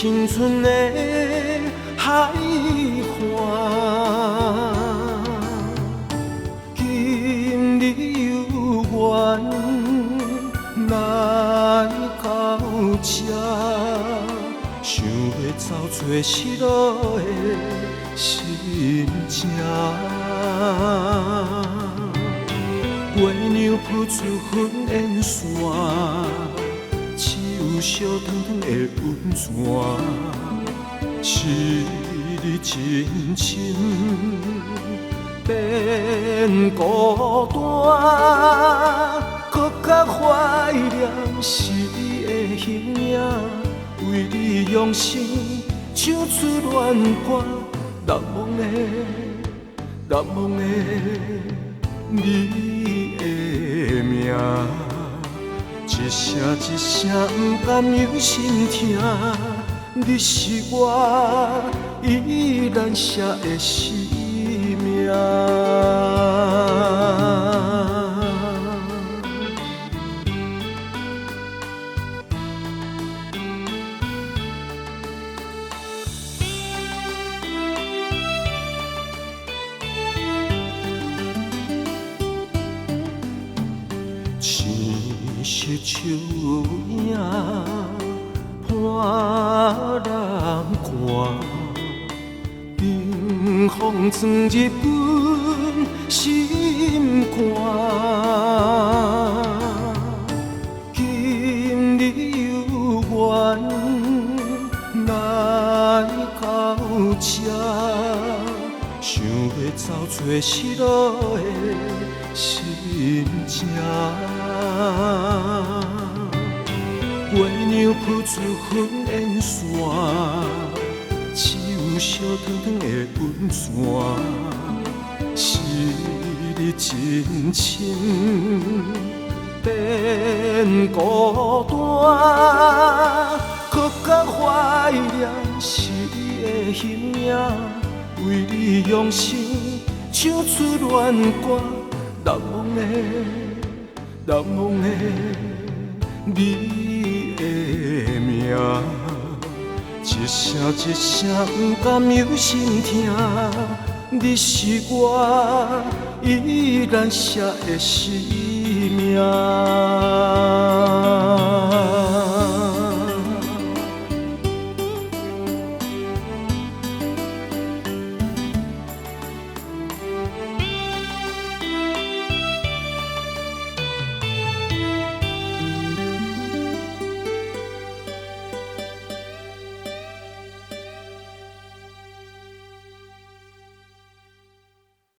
青春的海岸。今日有缘来到这，想要走找失落的心情。月亮铺出粉烟线，只有烧烫烫的温泉。是你真情变孤单，搁较怀念是你的形影，为你用心唱出恋歌，难忘的，难忘的你的名，一声一声不甘有心痛，你是我依然写的诗名。青色树影伴人看，冰风装入阮心肝。今日有缘来到这，想要走找失落的心情。月亮铺出粉烟线，只有烧烫烫的温泉。是你真情变孤单，搁较怀念是你的形影，为你用心唱出恋歌，难忘的，难忘的你的名，一声一声不甘有心痛，你是我依然写的诗名。